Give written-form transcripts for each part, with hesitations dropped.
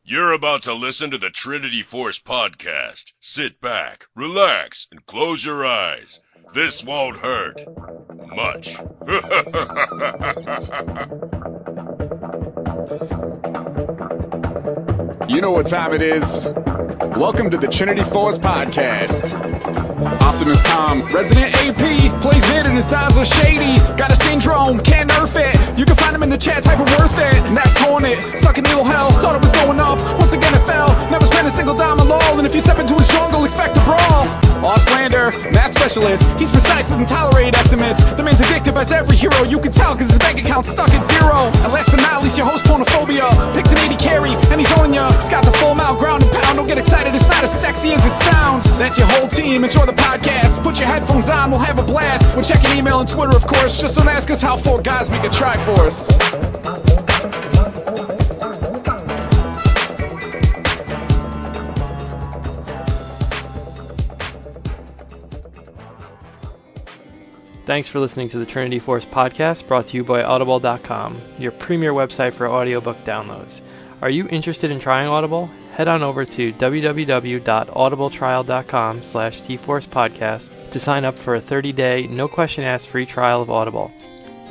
You're about to listen to the Trinity Force podcast. Sit back, relax, and close your eyes. This won't hurt much. You know what time it is. Welcome to the Trinity Force podcast. Optimus Tom, resident AP, plays mid and his styles are shady. Got a syndrome, can't nerf it. You can find him in the chat, type of worth it. And that's Hornet, stuck in evil hell. Thought it was going up, once again it fell. Never spent a single dime on LOL, and if you step into his jungle, expect a brawl. Offlander, math specialist, he's precise, doesn't tolerate estimates. The man's addictive as every hero, you can tell cause his bank account's stuck at zero. And last but not least, your host Ponophobia, picks an 80 carry, and he's on ya. It's got the full mount, ground and pound, don't get excited, it's not as sexy as it sounds. That's your whole team, enjoy the podcast, put your headphones on, we'll have a blast. We're checking email and Twitter of course, just don't ask us how four guys make a track for us. Thanks for listening to the Trinity Force podcast, brought to you by Audible.com, your premier website for audiobook downloads. Are you interested in trying Audible? Head on over to www.audibletrial.com/tforcepodcast to sign up for a 30-day, no-question-asked free trial of Audible.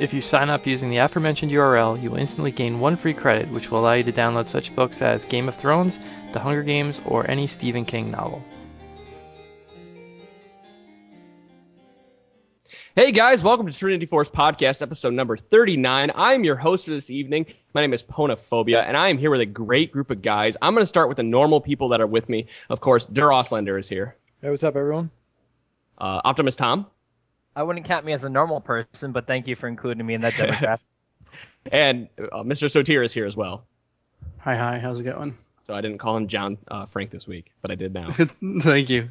If you sign up using the aforementioned URL, you will instantly gain 1 free credit, which will allow you to download such books as Game of Thrones, The Hunger Games, or any Stephen King novel. Hey guys, welcome to Trinity Force Podcast, episode number 39. I'm your host for this evening. My name is Ponophobia, and I am here with a great group of guys. I'm going to start with the normal people that are with me. Of course, Auslander is here. Hey, what's up, everyone? Optimus Tom. I wouldn't count me as a normal person, but thank you for including me in that demographic. And Mr. Sotir is here as well. Hi, how's it going? So I didn't call him John Frank this week, but I did now. Thank you.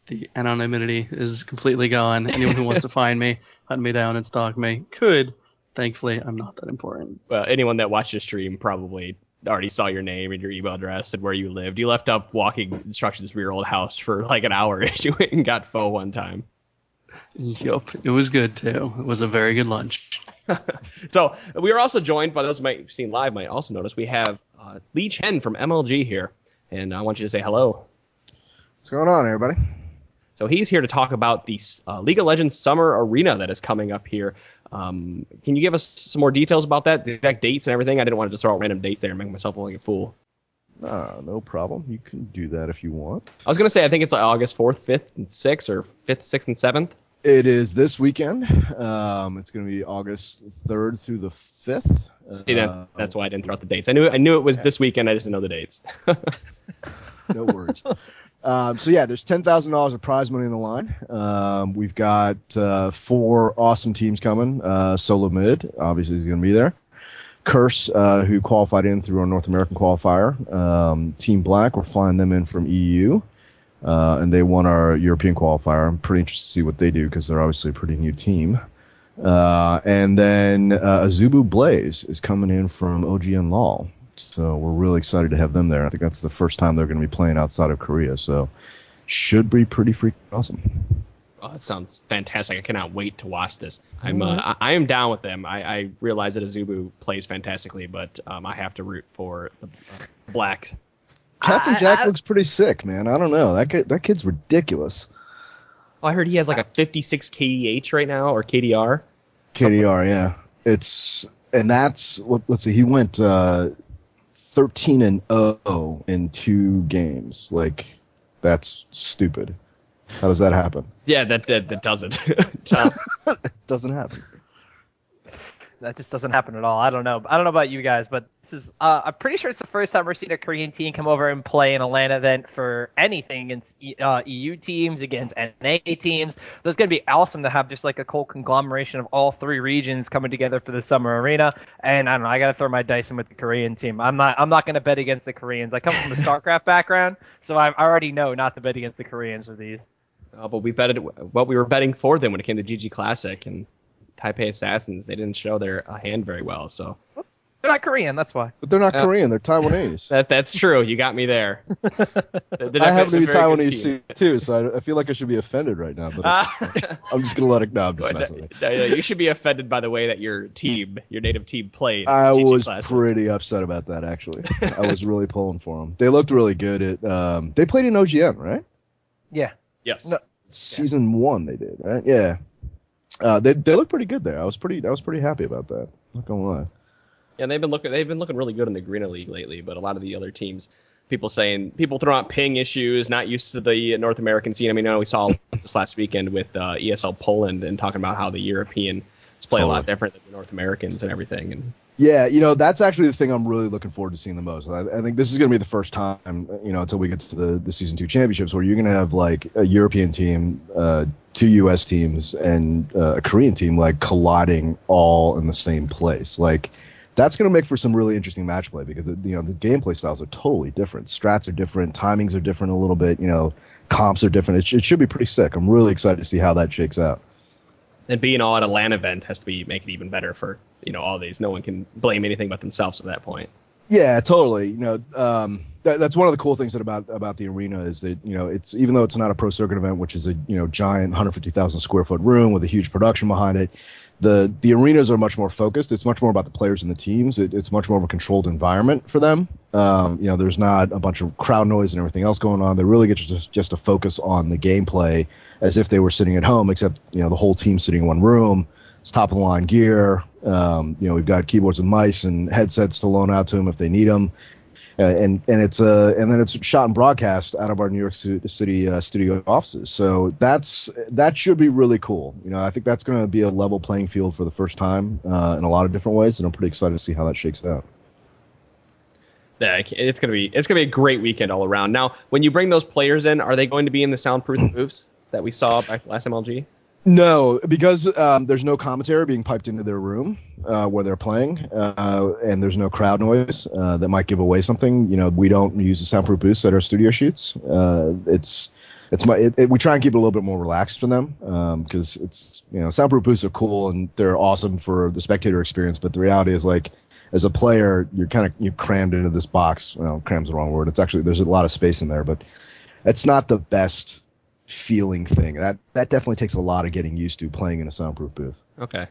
The anonymity is completely gone. Anyone who wants to find me, hunt me down and stalk me, could. Thankfully, I'm not that important. Well, anyone that watched the stream probably already saw your name and your email address and where you lived. You left up walking instructions for your old house for like an hour as you went and got pho one time. Yup, it was good too. It was a very good lunch. So we are also joined by those who might have seen live might also notice we have Lee Chen from MLG here, and I want you to say hello. What's going on, everybody? So he's here to talk about the League of Legends Summer Arena that is coming up here. Can you give us some more details about that, the exact dates and everything? I didn't want to just throw out random dates there and make myself look like a fool. No problem. You can do that if you want. I was going to say, I think it's like August 4th, 5th, and 6th, or 5th, 6th, and 7th. It is this weekend. It's going to be August 3rd through the 5th. See, that's why I didn't throw out the dates. I knew it was this weekend. I just didn't know the dates. No worries. There's $10,000 of prize money in the line. We've got 4 awesome teams coming. Solo Mid, obviously, is going to be there. Curse, who qualified in through our North American qualifier. Team Black, we're flying them in from EU. And they won our European qualifier. I'm pretty interested to see what they do because they're obviously a pretty new team. And then Azubu Blaze is coming in from OGN LOL. So we're really excited to have them there. I think that's the first time they're going to be playing outside of Korea. So should be pretty freaking awesome. Oh, that sounds fantastic. I cannot wait to watch this. I am down with them. I realize that Azubu plays fantastically, but I have to root for the Black. Captain Jack looks pretty sick, man. I don't know. That kid's ridiculous. Oh, I heard he has like a 56 KDH right now, or KDR. KDR, yeah. Let's see, he went 13-0 in 2 games. Like, that's stupid. How does that happen? Yeah, that doesn't. It doesn't happen. That just doesn't happen at all. I don't know about you guys, but this is I'm pretty sure it's the first time we're seeing a Korean team come over and play in a LAN event for anything against EU teams, against NA teams. So it's going to be awesome to have just like a cool conglomeration of all 3 regions coming together for the summer arena. And I don't know, I got to throw my dice in with the Korean team. I'm not going to bet against the Koreans. I come from a StarCraft background, so I already know not to bet against the Koreans with these. But we were betting for them when it came to GG Classic and Taipei Assassins. They didn't show their hand very well, so They're not Korean, that's why. But they're not Korean. They're Taiwanese. That's true. You got me there. I happen to be Taiwanese too, so I feel like I should be offended right now. But I'm just gonna let it. No, I'm just messing with it. You should be offended by the way that your native team, played. I was pretty upset about that, actually. I was really pulling for them. They looked really good at. They played in OGN, right? Yeah. Yes. No. Season 1 they did, right? Yeah. They look pretty good there. I was pretty happy about that. Not gonna lie. Yeah, they've been looking really good in the Arena League lately, but a lot of the other teams, people throwing out ping issues, not used to the North American scene. I mean, I know we saw this last weekend with ESL Poland and talking about how the Europeans play a lot different than the North Americans and everything. And yeah, that's actually the thing I'm really looking forward to seeing the most. I think this is going to be the first time, until we get to the Season 2 championships, where you're going to have like a European team, 2 U.S. teams, and a Korean team like colliding all in the same place. Like, that's going to make for some really interesting match play because the gameplay styles are totally different. Strats are different, timings are different a little bit. Comps are different. It should be pretty sick. I'm really excited to see how that shakes out. And being all at a LAN event has to make it even better for all these. No one can blame anything but themselves at that point. Yeah, totally. That's one of the cool things about the arena is that it's, even though it's not a pro circuit event, which is a giant 150,000 square foot room with a huge production behind it. The arenas are much more focused. It's much more about the players and the teams. It's much more of a controlled environment for them. There's not a bunch of crowd noise and everything else going on. They really get just to focus on the gameplay as if they were sitting at home, except the whole team sitting in one room. It's top of the line gear. We've got keyboards and mice and headsets to loan out to them if they need them. And then it's shot and broadcast out of our New York City studio offices. So that should be really cool. I think that's going to be a level playing field for the first time in a lot of different ways, and I'm pretty excited to see how that shakes out. Yeah, it's gonna be a great weekend all around. Now, when you bring those players in, are they going to be in the soundproof booths that we saw back last MLG? No, because there's no commentary being piped into their room where they're playing, and there's no crowd noise that might give away something. We don't use the soundproof booths at our studio shoots. We try and keep it a little bit more relaxed for them because it's soundproof booths are cool and they're awesome for the spectator experience. But the reality is, like, as a player, you're crammed into this box. Well, cram's the wrong word. It's actually, there's a lot of space in there, but it's not the best feeling thing. That definitely takes a lot of getting used to playing in a soundproof booth. Okay.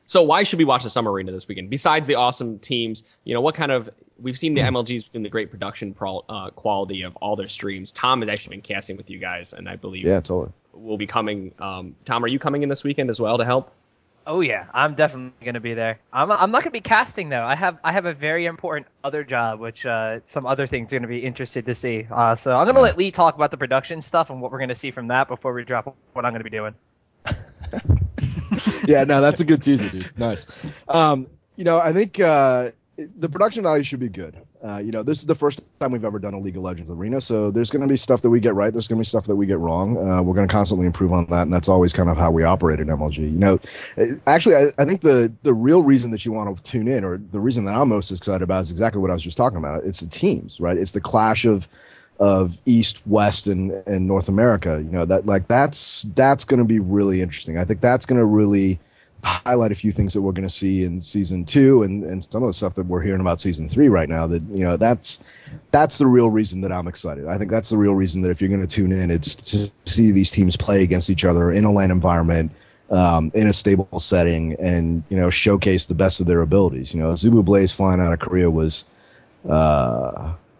So why should we watch the Summer Arena this weekend? Besides the awesome teams, we've seen the MLG's been the great production quality of all their streams. Tom has actually been casting with you guys, and I believe totally will be coming. Tom, are you coming in this weekend as well to help? Oh yeah, I'm definitely gonna be there. I'm not gonna be casting though. I have a very important other job, which some other things are gonna be interested to see. So I'm gonna let Lee talk about the production stuff and what we're gonna see from that before we drop what I'm gonna be doing. Yeah, no, that's a good teaser, dude. Nice. I think the production value should be good. This is the first time we've ever done a League of Legends arena, so there's going to be stuff that we get right. There's going to be stuff that we get wrong. We're going to constantly improve on that, and that's always kind of how we operate in MLG. Actually, I think the real reason that you want to tune in, or the reason that I'm most excited about, is exactly what I was just talking about. It's the teams, right? It's the clash of East, West, and North America. That's going to be really interesting. I think that's going to really highlight a few things that we're going to see in Season 2 and some of the stuff that we're hearing about Season 3 right now. That's the real reason that I'm excited. I think that's the real reason that if you're going to tune in, it's to see these teams play against each other in a LAN environment, in a stable setting, and showcase the best of their abilities. Zubu Blaze flying out of Korea was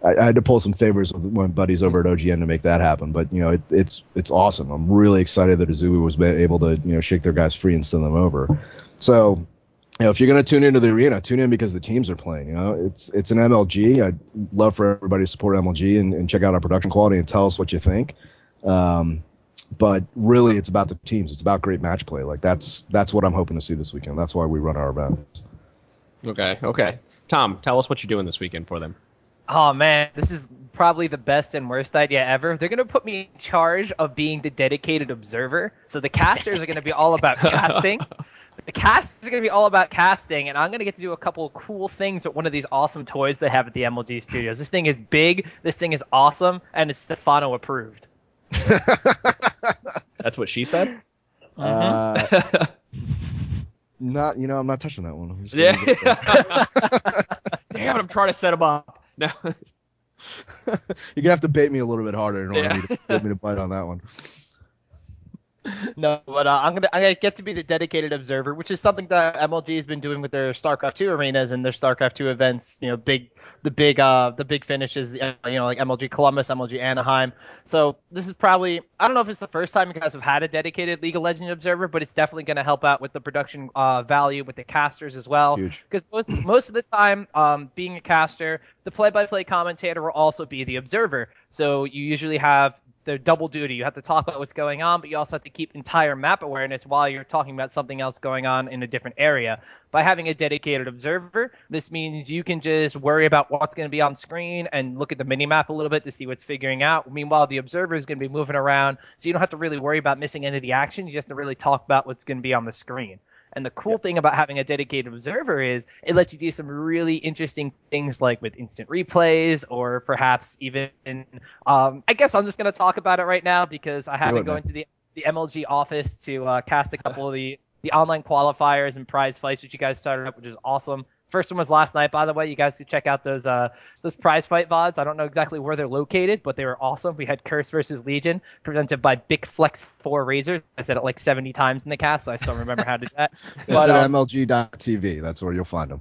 I had to pull some favors with my buddies over at OGN to make that happen, but it's awesome. I'm really excited that Azubu was able to shake their guys free and send them over. So if you're going to tune into the arena, tune in because the teams are playing. It's an MLG. I'd love for everybody to support MLG and check out our production quality and tell us what you think. But really, it's about the teams. It's about great match play. Like that's what I'm hoping to see this weekend. That's why we run our events. Okay. Tom, tell us what you're doing this weekend for them. Oh man, this is probably the best and worst idea ever. They're going to put me in charge of being the dedicated observer. So the casters are going to be all about casting. The casters are going to be all about casting, and I'm going to get to do a couple of cool things with one of these awesome toys they have at the MLG studios. This thing is big, this thing is awesome, and it's Stefano approved. That's what she said? Not, I'm not touching that one. I'm just Yeah. gonna Damn it, I'm trying to set him up. No. You're gonna have to bait me a little bit harder in order Yeah. to get me to bite on that one. No, but I'm gonna get to be the dedicated observer, which is something that MLG has been doing with their StarCraft 2 arenas and their StarCraft 2 events. The big finishes. Like MLG Columbus, MLG Anaheim. So this is probably, I don't know if it's the first time you guys have had a dedicated League of Legends observer, but it's definitely going to help out with the production value with the casters as well. Huge. Because most of the time, being a caster, the play-by-play commentator will also be the observer. So you usually have the double duty. You have to talk about what's going on, but you also have to keep entire map awareness while you're talking about something else going on in a different area. By having a dedicated observer, this means you can just worry about what's going to be on screen and look at the mini-map a little bit to see what's figuring out. Meanwhile, the observer is going to be moving around, so you don't have to really worry about missing any of the action. You just have to really talk about what's going to be on the screen. And the cool thing about having a dedicated observer is it lets you do some really interesting things like with instant replays or perhaps even, I guess I'm just going to talk about it right now because I haven't gone to the MLG office to cast a couple of the online qualifiers and prize fights that you guys started up, which is awesome. First one was last night, by the way. You guys could check out those prize fight VODs. I don't know exactly where they're located, but they were awesome. We had Curse versus Legion, presented by Big Flex 4 Razors. I said it like 70 times in the cast, so I still remember how to do that. It's at MLG.TV. That's where you'll find them.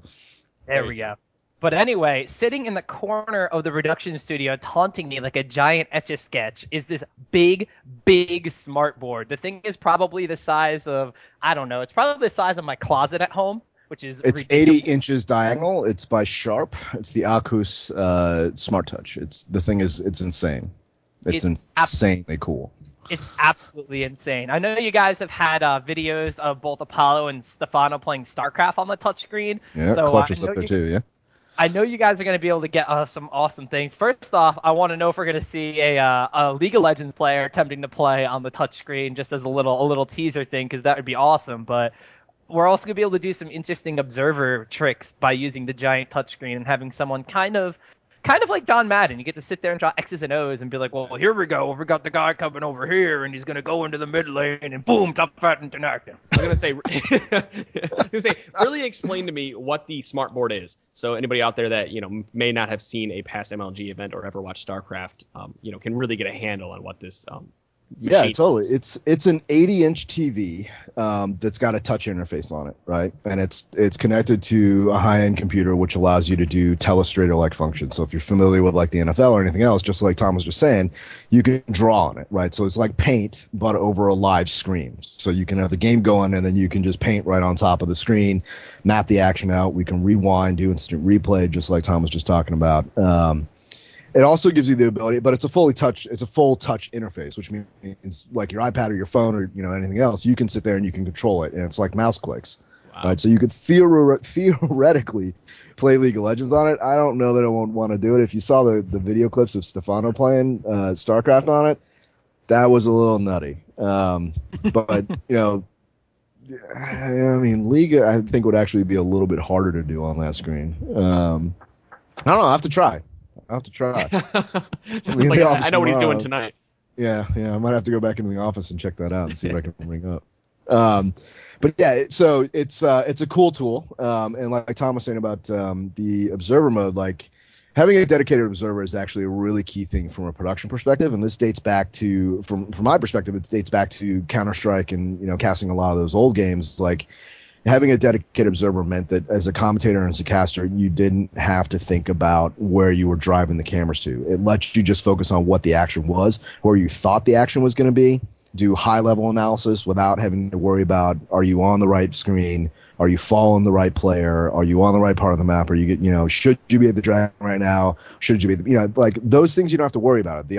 There we go. But anyway, sitting in the corner of the production studio, taunting me like a giant Etch-a-Sketch is this big, big smart board. The thing is probably the size of, I don't know, it's probably the size of my closet at home. It's ridiculous. 80 inches diagonal. It's by Sharp. It's the Akus Smart Touch. It's insane. It's insanely cool. It's absolutely insane. I know you guys have had videos of both Apollo and Stefano playing StarCraft on the touchscreen. Yeah, so Clutch was up there too, yeah. I know you guys are going to be able to get some awesome things. First off, I want to know if we're going to see a League of Legends player attempting to play on the touchscreen just as a little teaser thing, because that would be awesome. But we're also going to be able to do some interesting observer tricks by using the giant touchscreen and having someone kind of like John Madden. You get to sit there and draw X's and O's and be like, well, here we go. We got the guy coming over here, and he's going to go into the mid lane, and boom, top fat and connect him. I was going to say, really explain to me what the smart board is. So anybody out there that, may not have seen a past MLG event or ever watched StarCraft, can really get a handle on what this yeah, totally. It's an 80-inch TV that's got a touch interface on it, right? And it's connected to a high-end computer, which allows you to do telestrator-like functions. So if you're familiar with like the NFL or anything else, just like Tom was just saying, you can draw on it, right? So it's like paint, but over a live screen. So you can have the game going, and then you can just paint right on top of the screen, map the action out. We can rewind, do instant replay, just like Tom was just talking about. It also gives you the ability, but it's a full touch interface, which means like your iPad or your phone or anything else, you can sit there and you can control it, and it's like mouse clicks. Wow. Right? So you could theoretically play League of Legends on it. I don't know that I won't want to do it. If you saw the video clips of Stefano playing StarCraft on it, that was a little nutty. But League I think would actually be a little bit harder to do on that screen. I don't know. I'll have to try. I know what he's doing tonight. Yeah, I might have to go back into the office and check that out and see if I can ring up. But yeah, so it's a cool tool. And like Tom was saying about the observer mode, like having a dedicated observer is actually a really key thing from a production perspective. And this dates back to, from my perspective, it dates back to Counter-Strike and casting a lot of those old games. Like, having a dedicated observer meant that as a commentator and as a caster, you didn't have to think about where you were driving the cameras to. It lets you just focus on what the action was, where you thought the action was going to be, do high-level analysis without having to worry about, are you on the right screen? Are you following the right player? Are you on the right part of the map? Or should you be at the dragon right now? Should you be like those things you don't have to worry about it. The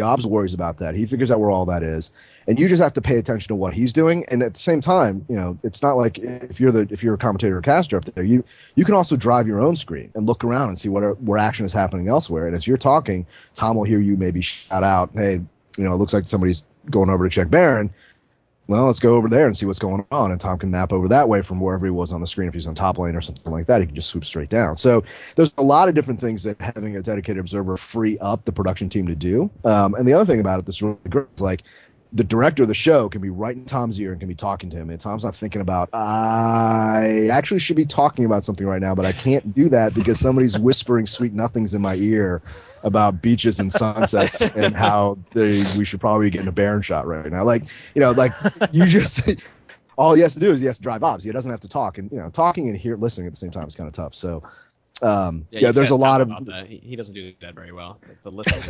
obs worries about that. He figures out where all that is. And you just have to pay attention to what he's doing. And at the same time, it's not like if you're a commentator or caster up there, you can also drive your own screen and look around and see where action is happening elsewhere. And as you're talking, Tom will hear you maybe shout out, hey, it looks like somebody's going over to check Baron. Well, let's go over there and see what's going on. And Tom can map over that way from wherever he was on the screen. If he's on top lane or something like that, he can just swoop straight down. So there's a lot of different things that having a dedicated observer free up the production team to do. And the other thing about it that's really great is like, the director of the show can be right in Tom's ear and can be talking to him, and Tom's not thinking about, I actually should be talking about something right now, but I can't do that because somebody's whispering sweet nothings in my ear about beaches and sunsets and how we should probably get in a Baron shot right now. Like, you just all he has to do is he has to drive ops. He doesn't have to talk, and talking and listening at the same time is kind of tough. So there's a lot of that. He doesn't do that very well. The listening.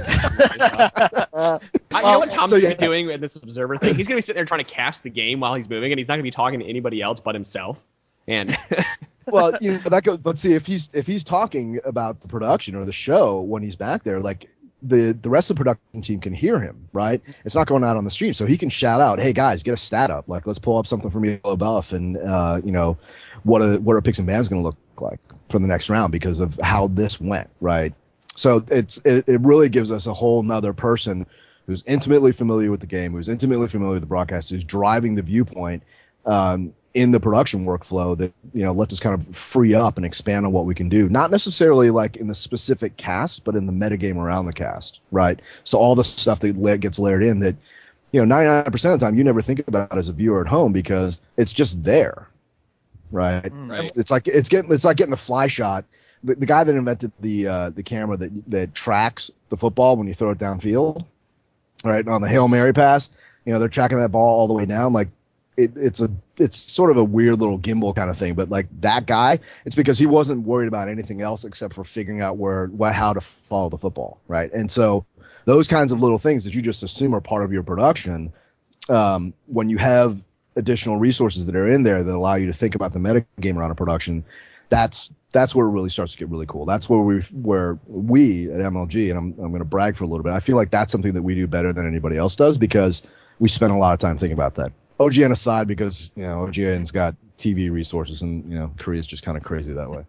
You know what Tom's gonna be doing in this observer thing? He's gonna be sitting there trying to cast the game while he's moving, and he's not gonna be talking to anybody else but himself. And well, that goes. Let's see if he's talking about the production or the show when he's back there, like the rest of the production team can hear him, right? It's not going out on the stream, so he can shout out, "Hey guys, get a stat up! Like, let's pull up something from Yellow Buff, and what are picks and bans going to look like for the next round because of how this went, right?" So it really gives us a whole nother person who's intimately familiar with the game, who's intimately familiar with the broadcast, who's driving the viewpoint in the production workflow that lets us kind of free up and expand on what we can do. Not necessarily like in the specific cast, but in the metagame around the cast, right? So all the stuff that gets layered in that 99% of the time you never think about as a viewer at home because it's just there, right? Right. It's like getting the fly shot. The guy that invented the camera that tracks the football when you throw it downfield, right? On the Hail Mary pass, they're tracking that ball all the way down. Like it's sort of a weird little gimbal kind of thing, but like that guy, it's because he wasn't worried about anything else except for figuring out how to follow the football, right? And so those kinds of little things that you just assume are part of your production, when you have additional resources that are in there that allow you to think about the meta game around a production, that's where it really starts to get really cool. That's where we at MLG, and I'm going to brag for a little bit, I feel like that's something that we do better than anybody else does because we spend a lot of time thinking about that. OGN aside, because OGN's got TV resources, and Korea's just kind of crazy that way.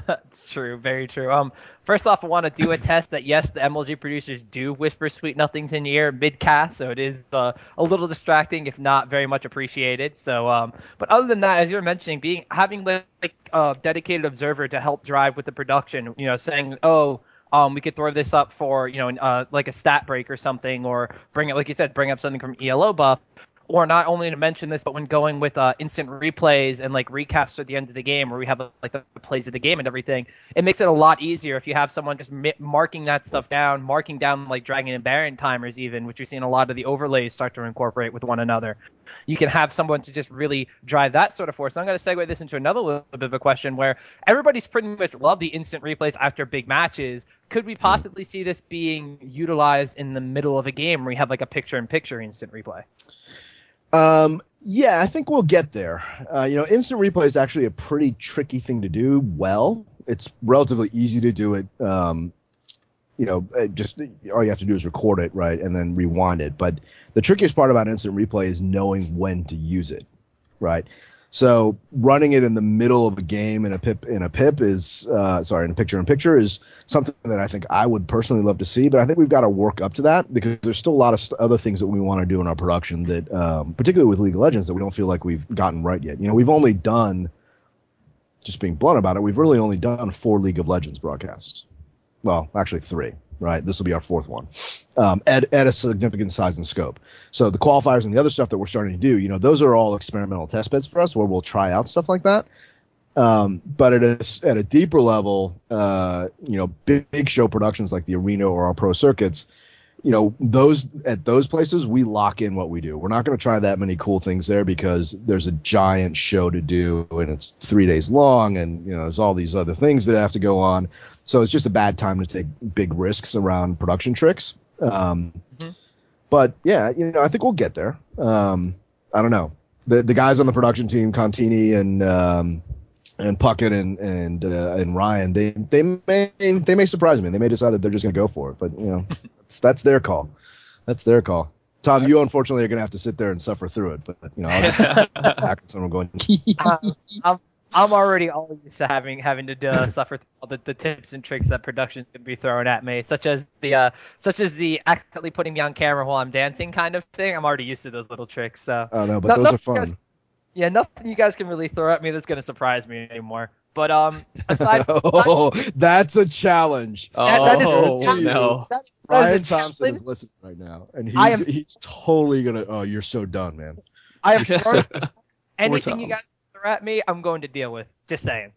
That's true, very true. First off, I want to do a test that yes, the MLG producers do whisper sweet nothings in your ear mid-cast, so it is a little distracting, if not very much appreciated. So, but other than that, as you were mentioning, having a dedicated observer to help drive with the production, saying, we could throw this up for like a stat break or something, or bring up something from ELO buff. Or not only to mention this, but when going with instant replays and like recaps at the end of the game, where we have like the plays of the game and everything, it makes it a lot easier if you have someone just marking that stuff down, marking down like Dragon and Baron timers even, which we've seen a lot of the overlays start to incorporate with one another. You can have someone to just really drive that sort of force. So I'm going to segue this into another little bit of a question where everybody's pretty much love the instant replays after big matches. Could we possibly see this being utilized in the middle of a game where we have like a picture-in-picture instant replay? Yeah, I think we'll get there. Instant replay is actually a pretty tricky thing to do well. It's relatively easy to do it. Just all you have to do is record it, right, and then rewind it. But the trickiest part about instant replay is knowing when to use it, right? So running it in the middle of a game in a picture in picture is something that I think I would personally love to see, but I think we've got to work up to that because there's still a lot of other things that we want to do in our production that, particularly with League of Legends, that we don't feel like we've gotten right yet. We've only done, just being blunt about it, we've really only done 4 League of Legends broadcasts. Well, actually 3. Right, this will be our 4th one, at a significant size and scope. So the qualifiers and the other stuff that we're starting to do, those are all experimental test beds for us, where we'll try out stuff like that. But at a deeper level, big show productions like the Arena or our pro circuits, those places we lock in what we do. We're not going to try that many cool things there because there's a giant show to do and it's 3 days long, and there's all these other things that have to go on. So it's just a bad time to take big risks around production tricks. But yeah, I think we'll get there. I don't know. The guys on the production team, Contini and Puckett and Ryan, they may surprise me. They may decide that they're just going to go for it. But that's their call. That's their call. Tom, you unfortunately are going to have to sit there and suffer through it. But I'll just back and someone going. I'm already all used to having to suffer through all the tips and tricks that production's going to be throwing at me, such as the accidentally putting me on camera while I'm dancing kind of thing. I'm already used to those little tricks. So. Oh no, but those are fun. Nothing you guys can really throw at me that's going to surprise me anymore. But aside from Oh, that's a challenge. that is no. Ryan a Thompson challenge. is listening right now, and I am- he's totally gonna. Oh, you're so done, man. I have anything Tom. you guys throw at me, I'm going to deal with. Just saying.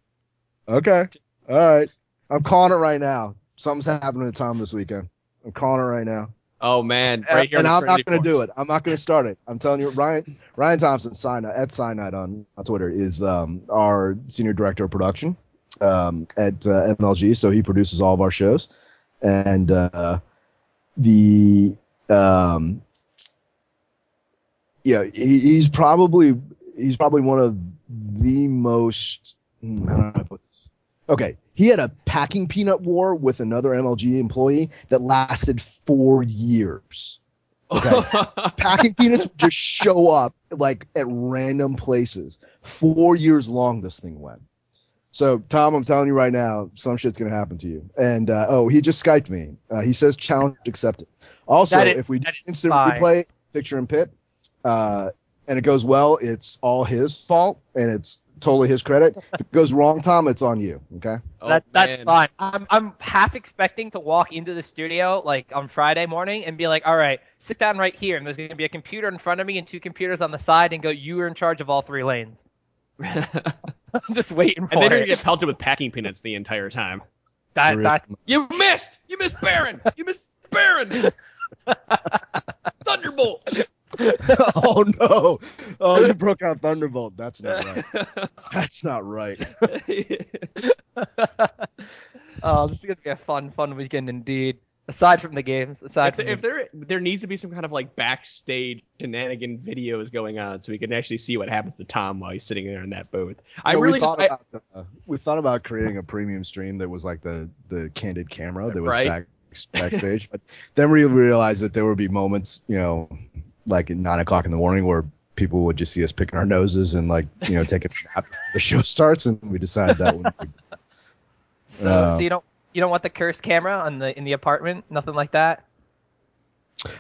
Okay, all right. I'm calling it right now. Something's happening to Tom this weekend. I'm calling it right now. Oh man, right here. And on I'm the not Trinity going to do Force. it. I'm not going to start it. I'm telling you, Ryan Thompson, @Cyanide on Twitter, is our senior director of production at MLG. So he produces all of our shows, and he's probably one of the most. How do I put this? Okay, he had a packing peanut war with another MLG employee that lasted 4 years. Okay, packing peanuts would just show up like at random places. 4 years long this thing went. So Tom, I'm telling you right now, some shit's gonna happen to you. And he just Skyped me. He says challenge accepted. Also, if we do instant replay, picture in pit, and it goes well, it's all his fault, and it's totally his credit. If it goes wrong, Tom, it's on you. Okay. That's fine. I'm half expecting to walk into the studio like on Friday morning and be like, all right, sit down right here, and there's going to be a computer in front of me and 2 computers on the side, and go, you are in charge of all 3 lanes. I'm just waiting for And then you're it. gonna get pelted with packing peanuts the entire time. That You missed Baron. You missed Baron. Thunderbolt. Oh no! Oh, you broke out Thunderbolt. That's not right. That's not right. Oh, this is gonna be a fun weekend indeed. Aside from the games, If there needs to be some kind of like backstage shenanigan videos going on, so we can actually see what happens to Tom while he's sitting there in that booth. We thought about creating a premium stream that was like the candid camera that was Right. backstage, but then we realized that there would be moments, like at 9 o'clock in the morning, where people would just see us picking our noses and like take a nap before the show starts, and we decided that wouldn't be. So you don't want the cursed camera in the apartment, nothing like that.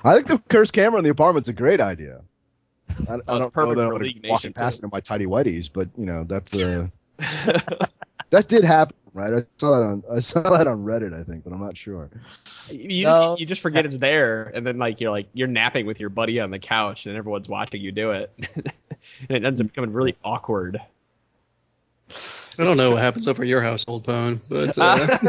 I think the cursed camera in the apartment's a great idea. I don't know perfect that for I'm League walking Nation, past too. it in my tidy whities, but that's that did happen, right? I saw that on Reddit, I think, but I'm not sure. You just forget it's there, and then you're napping with your buddy on the couch, and everyone's watching you do it, and it ends up becoming really awkward. I don't know what happens over your household, Pone, but I think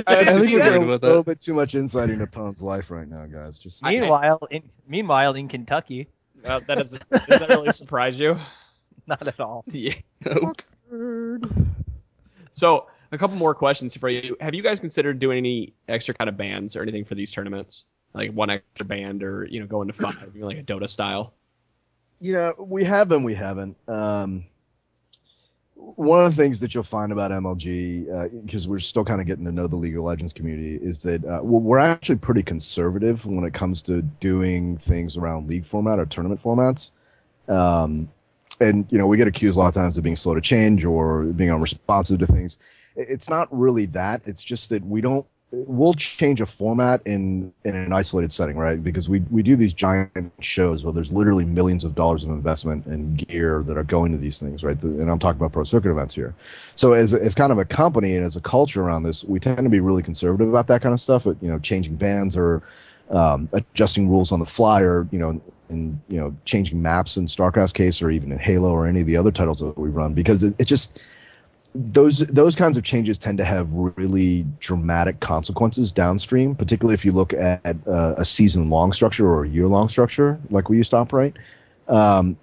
we're good getting a with little it. bit too much insight into Pone's life right now, guys. Just Meanwhile, in Kentucky, Does that really surprise you? not at all. Yeah. Nope. So a couple more questions for you. Have you guys considered doing any extra kind of bans or anything for these tournaments? Like one extra band, or going to 5, like a Dota style? we have and we haven't. One of the things that you'll find about MLG, because we're still kind of getting to know the League of Legends community, is that we're actually pretty conservative when it comes to doing things around league format or tournament formats. And we get accused a lot of times of being slow to change or being unresponsive to things. It's not really that. It's just that we'll change a format in an isolated setting, right? Because we do these giant shows where there's literally millions of dollars of investment and gear that are going to these things, right? And I'm talking about pro circuit events here. So as kind of a company and as a culture around this, we tend to be really conservative about that kind of stuff. But changing bans or adjusting rules on the fly, or and changing maps in StarCraft's case, or even in Halo or any of the other titles that we run, because it just those kinds of changes tend to have really dramatic consequences downstream, particularly if you look at a season-long structure or a year-long structure like we used to operate.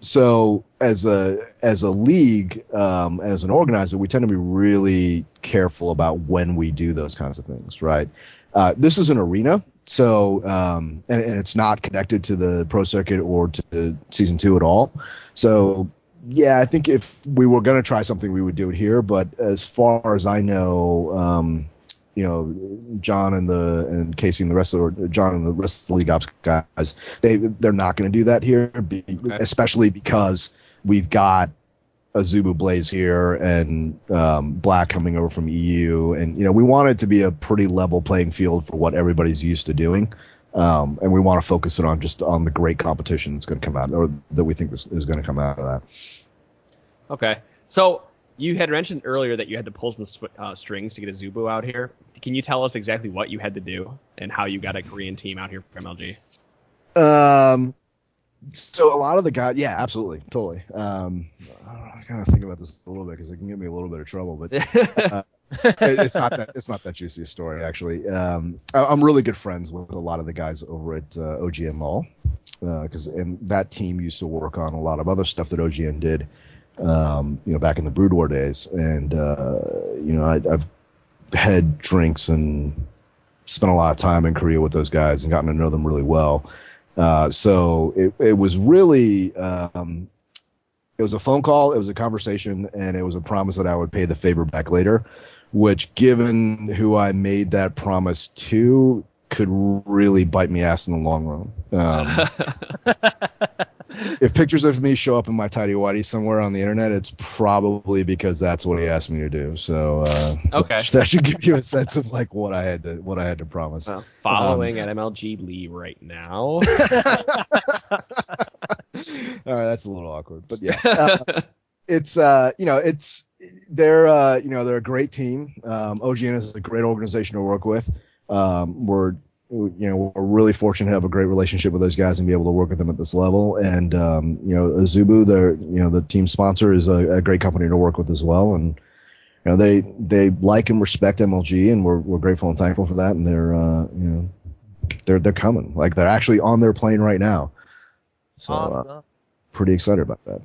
So as a league and as an organizer, we tend to be really careful about when we do those kinds of things, right? This is an arena, so and it's not connected to the pro circuit or to Season 2 at all. So yeah, I think if we were going to try something, we would do it here. But as far as I know, John and Casey and the rest of the League Ops guys, they're not going to do that here, especially because we've got a Zubu Blaze here and Black coming over from EU, and we want it to be a pretty level playing field for what everybody's used to doing. And we want to focus it on the great competition that's going to come out, or that we think is going to come out of that. Okay. So You had mentioned earlier that you had to pull some strings to get a Zubu out here. Can you tell us exactly what you had to do and how you got a Korean team out here for MLG? So a lot of the guys, yeah, absolutely, totally. I kind of think about this a little bit because it can get me a little bit of trouble, but it's not that juicy a story actually. I'm really good friends with a lot of the guys over at OGN Mall because and that team used to work on a lot of other stuff that OGN did, back in the Brood War days, and I've had drinks and spent a lot of time in Korea with those guys and gotten to know them really well. So it was really, it was a phone call, it was a conversation, and it was a promise that I would pay the favor back later, which given who I made that promise to could really bite me ass in the long run. If pictures of me show up in my tidy whitey somewhere on the internet, it's probably because that's what he asked me to do. So okay, that should give you a sense of like what I had to promise. Well, following at MLG Lee right now. All right, that's a little awkward, but yeah, they're a great team. OGN is a great organization to work with. We're really fortunate to have a great relationship with those guys and be able to work with them at this level. And Azubu, the team sponsor, is a great company to work with as well. And they like and respect MLG, and we're grateful and thankful for that. And they're coming. Like, they're actually on their plane right now. So Awesome. pretty excited about that.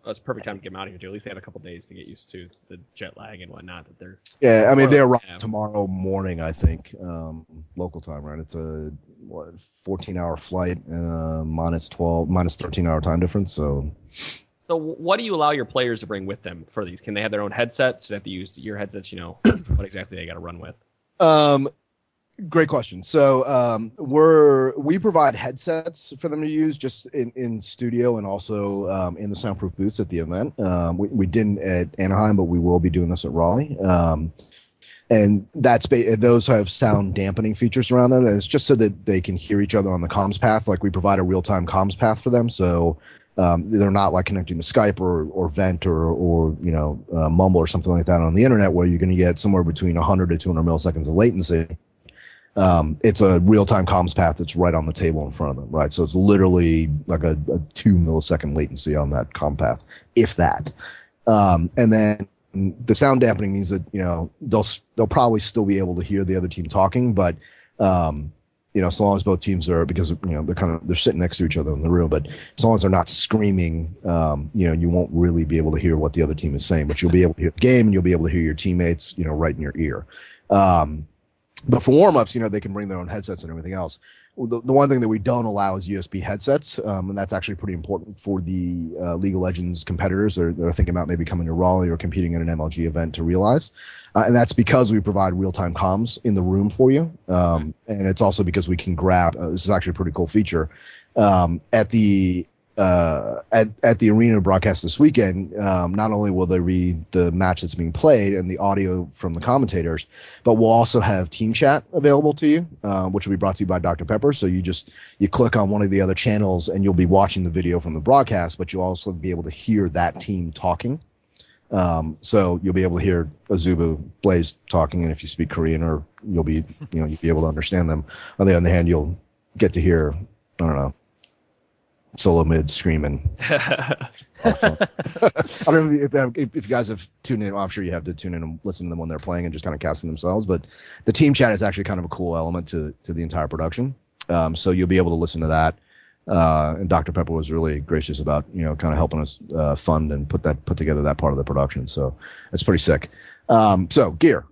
Well, it's a perfect time to get them out here too. At least they have a couple days to get used to the jet lag and whatnot. That they're they arrive tomorrow morning, I think, local time. Right, it's a 14-hour flight and a minus 13-hour time difference. So what do you allow your players to bring with them for these? Can they have their own headsets? Do they have to use your headsets? What exactly they got to run with? Great question. So we provide headsets for them to use just in studio and also in the soundproof booths at the event. We didn't at Anaheim, but we will be doing this at Raleigh. And those have sound dampening features around them. And it's just so that they can hear each other on the comms path. Like, we provide a real-time comms path for them, so they're not like connecting to Skype or Vent or Mumble or something like that on the internet, where you're going to get somewhere between 100 to 200 milliseconds of latency. It's a real-time comms path that's right on the table in front of them, right? So it's literally like a 2 millisecond latency on that comm path, if that. And then the sound dampening means that they'll probably still be able to hear the other team talking, but as long as both teams are, because they're sitting next to each other in the room, but as long as they're not screaming, you won't really be able to hear what the other team is saying, but you'll be able to hear the game and you'll be able to hear your teammates, right in your ear. But for warm-ups, they can bring their own headsets and everything else. The one thing that we don't allow is USB headsets, and that's actually pretty important for the League of Legends competitors that are thinking about maybe coming to Raleigh or competing in an MLG event to realize. And that's because we provide real-time comms in the room for you. And it's also because we can grab, this is actually a pretty cool feature, at the arena broadcast this weekend, not only will they read the match that's being played and the audio from the commentators, but we'll also have team chat available to you, which will be brought to you by Dr. Pepper. So you click on one of the other channels and you'll be watching the video from the broadcast, but you'll also be able to hear that team talking. So you'll be able to hear Azubu, Blaze talking, and if you speak Korean, or you'll be able to understand them. On the other hand, you'll get to hear, I don't know, solo mid screaming. I don't know if you guys have tuned in. Well, I'm sure you have to tune in and listen to them when they're playing and just kind of casting themselves. But the team chat is actually kind of a cool element to the entire production. So you'll be able to listen to that. And Dr. Pepper was really gracious about kind of helping us fund and put together that part of the production. So it's pretty sick. So gear,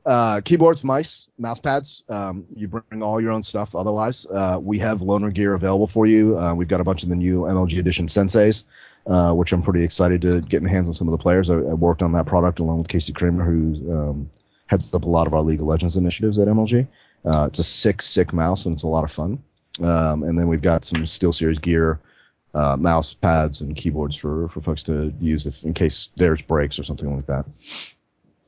keyboards, mouse pads. You bring all your own stuff. Otherwise, we have loaner gear available for you. We've got a bunch of the new MLG Edition Senseis, which I'm pretty excited to get in the hands of some of the players. I worked on that product along with Casey Kramer, who heads up a lot of our League of Legends initiatives at MLG. It's a sick mouse, and it's a lot of fun. And then we've got some SteelSeries gear, mouse pads, and keyboards for folks to use in case theirs breaks or something like that.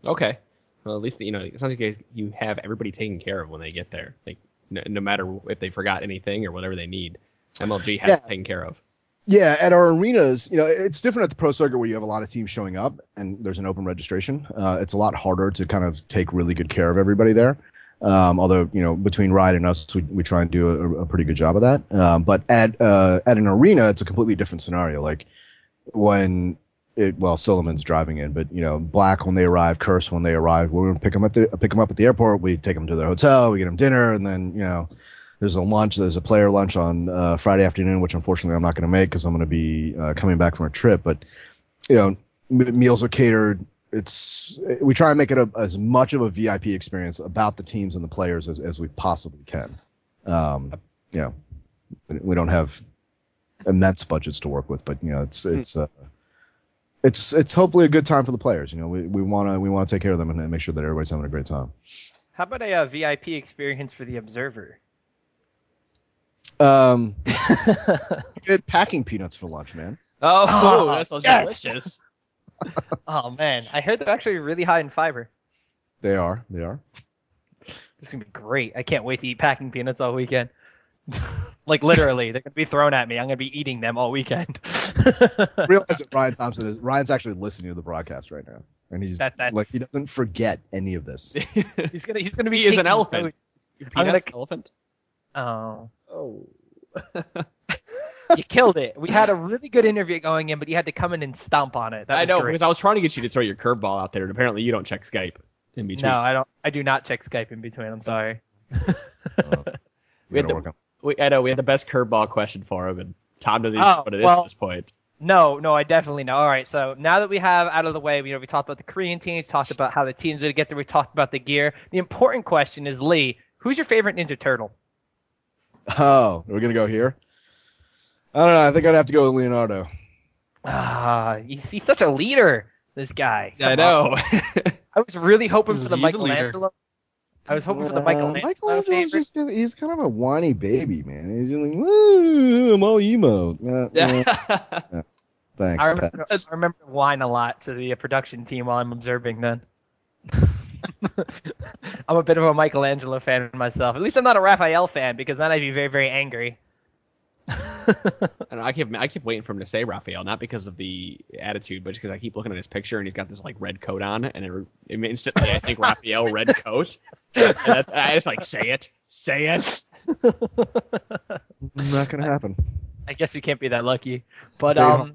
Okay. Well, at least, it sounds like you have everybody taken care of when they get there. Like, no matter if they forgot anything or whatever they need, MLG has it taken care of. Yeah, at our arenas, it's different at the pro circuit where you have a lot of teams showing up and there's an open registration. It's a lot harder to kind of take really good care of everybody there. Although, between Ride and us, we try and do a pretty good job of that. But at an arena, it's a completely different scenario. Like when Solomon's driving in, but Black when they arrive, Curse when they arrive, we're gonna pick them up at the airport. We take them to their hotel, we get them dinner, and then there's a player lunch on Friday afternoon, which unfortunately I'm not going to make because I'm going to be coming back from a trip. But meals are catered. We try and make it as much of a VIP experience about the teams and the players as we possibly can. We don't have immense budgets to work with, but it's hopefully a good time for the players. We want to take care of them and make sure that everybody's having a great time. How about a VIP experience for the observer? Good packing peanuts for lunch, man. Oh, that sounds delicious. Oh man, I heard they're actually really high in fiber. They are. It's gonna be great. I can't wait to eat packing peanuts all weekend. Like literally, they're gonna be thrown at me. I'm gonna be eating them all weekend. Realize that Ryan's actually listening to the broadcast right now, and he's he doesn't forget any of this. He's gonna be. He is an elephant. Elephant. Oh. You killed it. We had a really good interview going in, but you had to come in and stomp on it. I know, because I was trying to get you to throw your curveball out there, and apparently you don't check Skype in between. No, I don't. I do not check Skype in between. I'm sorry. We had the best curveball question for him, and Tom doesn't even know what it is at this point. No, I definitely know. All right, so now that we have out of the way, we talked about the Korean teams, talked about how the teams are to get there, we talked about the gear. The important question is, Lee, who's your favorite Ninja Turtle? Oh, we're gonna go here. I don't know. I think I'd have to go with Leonardo. He's such a leader. This guy. I know. I was really hoping for the Michelangelo. I was hoping for the Michelangelo. Michelangelo's he's kind of a whiny baby, man. He's just like, woo, I'm all emo. Thanks. I remember whine a lot to the production team while I'm observing then. I'm a bit of a Michelangelo fan myself. At least I'm not a Raphael fan, because then I'd be very, very angry. I keep waiting for him to say Raphael, not because of the attitude, but just because I keep looking at his picture and he's got this like red coat on, and instantly I think Raphael red coat. I just like say it. Not gonna happen. I guess we can't be that lucky, but all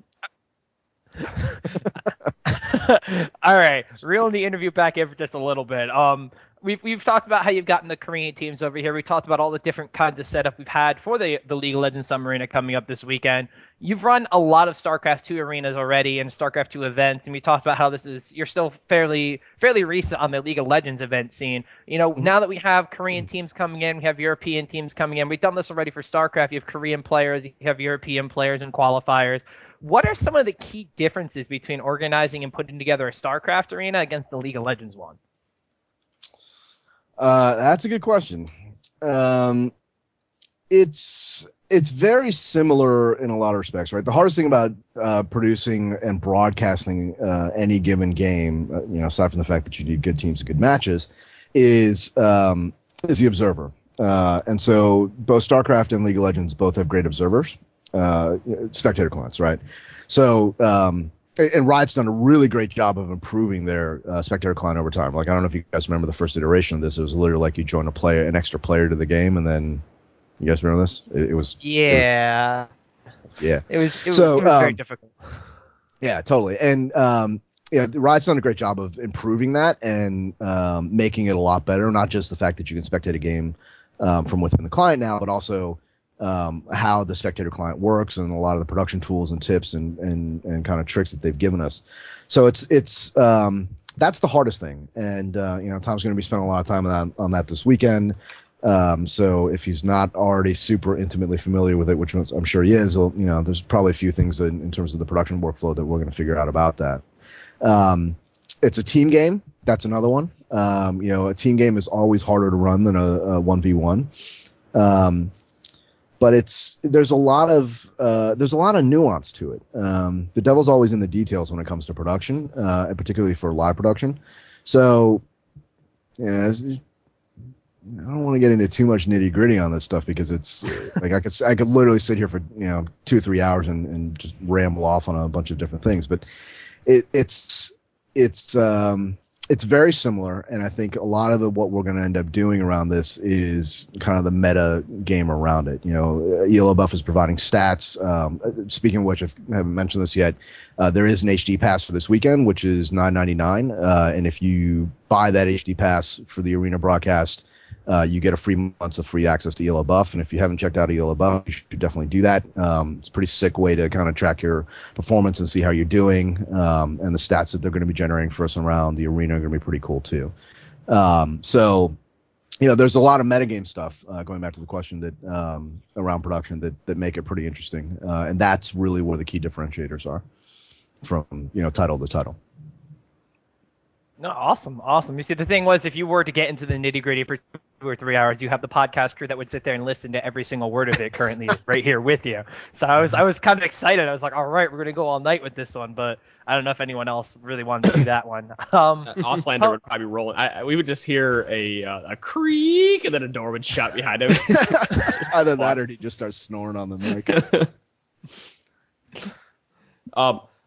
right, reeling the interview back in for just a little bit. We've talked about how you've gotten the Korean teams over here. We talked about all the different kinds of setup we've had for the League of Legends Summer Arena coming up this weekend. You've run a lot of StarCraft 2 arenas already and StarCraft 2 events, and we talked about how you're still fairly recent on the League of Legends event scene. Now that we have Korean teams coming in, we have European teams coming in. We've done this already for StarCraft. You have Korean players, you have European players and qualifiers. What are some of the key differences between organizing and putting together a StarCraft arena against the League of Legends one? That's a good question. It's very similar in a lot of respects, right? The hardest thing about producing and broadcasting any given game, aside from the fact that you need good teams and good matches, is the observer. And so both StarCraft and League of Legends both have great observers. Spectator clients, right? So, and Riot's done a really great job of improving their spectator client over time. Like, I don't know if you guys remember the first iteration of this. It was literally like you join an extra player to the game, and then you guys remember this? It was. Yeah. It was very difficult. Yeah, totally. And Riot's done a great job of improving that and making it a lot better. Not just the fact that you can spectate a game from within the client now, but also how the spectator client works and a lot of the production tools and tips and kind of tricks that they've given us. So it's that's the hardest thing. And Tom's going to be spending a lot of time on that this weekend. So if he's not already super intimately familiar with it, which I'm sure he is, there's probably a few things in terms of the production workflow that we're going to figure out about that. It's a team game. That's another one. A team game is always harder to run than a 1v1. But there's a lot of nuance to it. The devil's always in the details when it comes to production, and particularly for live production. So, I don't want to get into too much nitty gritty on this stuff because it's like I could literally sit here for 2 or 3 hours and just ramble off on a bunch of different things. But it's very similar, and I think a lot of what we're going to end up doing around this is kind of the meta game around it. ELO Buff is providing stats. Speaking of which, I haven't mentioned this yet. There is an HD Pass for this weekend, which is $9.99, and if you buy that HD Pass for the arena broadcast, you get a free month of free access to ELO Buff. And if you haven't checked out ELO Buff, you should definitely do that. It's a pretty sick way to kind of track your performance and see how you're doing. And the stats that they're going to be generating for us around the arena are going to be pretty cool too. So there's a lot of metagame stuff, going back to the question that around production that make it pretty interesting. And that's really where the key differentiators are from, title to title. No, awesome. You see, the thing was, if you were to get into the nitty gritty for 2 or 3 hours, you have the podcast crew that would sit there and listen to every single word of it currently right here with you. So I was kind of excited. I was like, all right, we're going to go all night with this one, but I don't know if anyone else really wanted to do that one. Auslander would probably be rolling. We would just hear a creak, and then a door would shut behind him. Either that or he just starts snoring on the mic.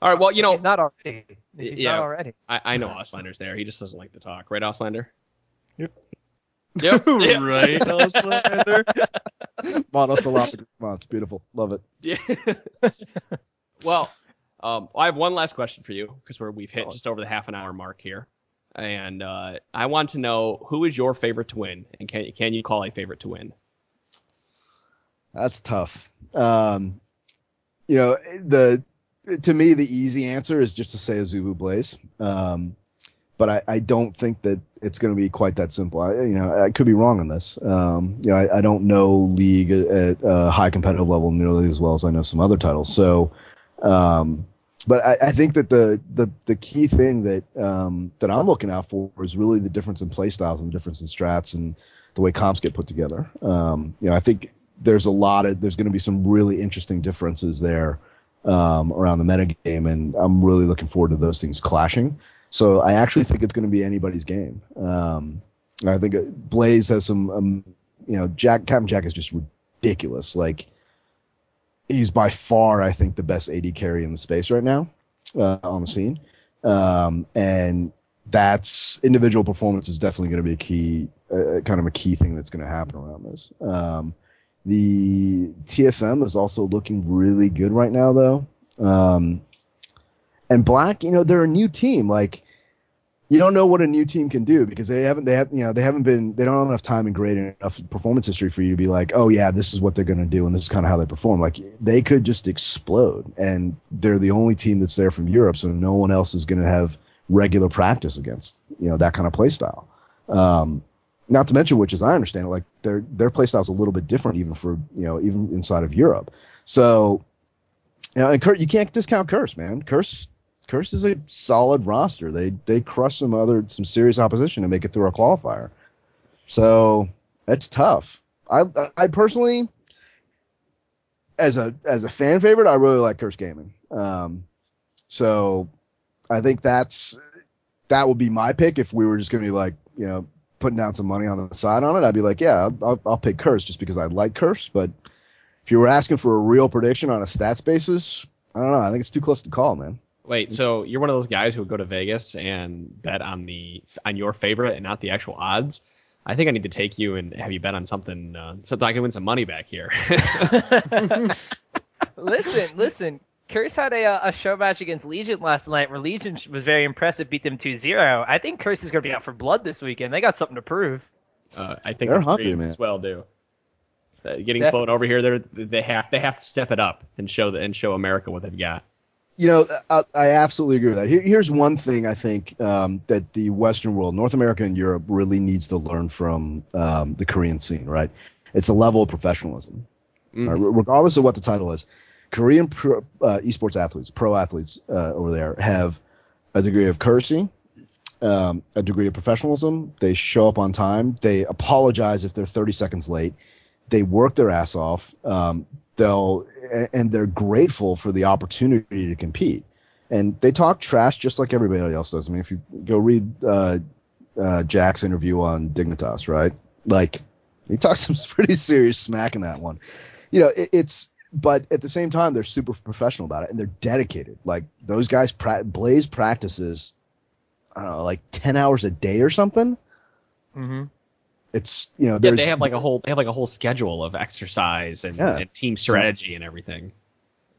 All right, well, He's not already. Not already. I know Auslander's there. He just doesn't like to talk. Right, Auslander? Yep. Right, Auslander. Monosyllabic response. Beautiful. Love it. Yeah. Well, I have one last question for you, because we've hit just over the half an hour mark here. And I want to know, who is your favorite to win? And can you call a favorite to win? That's tough. To me, the easy answer is just to say Azubu Blaze. But I don't think that it's going to be quite that simple. I could be wrong on this. I don't know League at a high competitive level nearly as well as I know some other titles. So, but I think that the key thing that I'm looking out for is really the difference in play styles and difference in strats and the way comps get put together. I think there's going to be some really interesting differences there around the metagame, and I'm really looking forward to those things clashing. So I actually think it's going to be anybody's game. I think Blaze has some, Captain Jack is just ridiculous. Like, he's by far, I think, the best AD carry in the space right now on the scene. And that's individual performance is definitely going to be a key thing that's going to happen around this. The TSM is also looking really good right now, though. And Black, they're a new team. Like, you don't know what a new team can do because they don't have enough time and grade and enough performance history for you to be like, oh yeah, this is what they're going to do and this is kind of how they perform. Like, they could just explode, and they're the only team that's there from Europe, so no one else is going to have regular practice against that kind of play style. Not to mention, which, as I understand it, like their play style is a little bit different even for even inside of Europe. So and you can't discount Curse, man. Curse is a solid roster. They crush some serious opposition to make it through our qualifier. So it's tough. I personally, as a fan favorite, I really like Curse Gaming. So I think that would be my pick if we were just gonna be like putting down some money on the side on it. I'd be like, yeah, I'll pick Curse just because I like Curse. But if you were asking for a real prediction on a stats basis, I don't know. I think it's too close to call, man. Wait, so you're one of those guys who would go to Vegas and bet on your favorite and not the actual odds? I think I need to take you and have you bet on something so that I can win some money back here. Listen. Curse had a show match against Legion last night where Legion was very impressive, beat them 2-0. I think Curse is going to be out for blood this weekend. They got something to prove. I think they're hungry, man. As well do. Getting flown over here, they have to step it up and show America what they've got. I absolutely agree with that. Here's one thing I think that the Western world, North America and Europe, really needs to learn from the Korean scene, right? It's the level of professionalism. Mm-hmm. Right? Regardless of what the title is, Korean esports athletes, pro athletes over there have a degree of courtesy, a degree of professionalism. They show up on time. They apologize if they're 30 seconds late. They work their ass off. They're grateful for the opportunity to compete. And they talk trash just like everybody else does. I mean, if you go read Jack's interview on Dignitas, right? Like, he talks some pretty serious smack in that one. You know, but at the same time, they're super professional about it, and they're dedicated. Like, those guys, Blaze practices, I don't know, like 10 hours a day or something. Mm-hmm. It's, you know, they have like a whole schedule of exercise and team strategy and everything.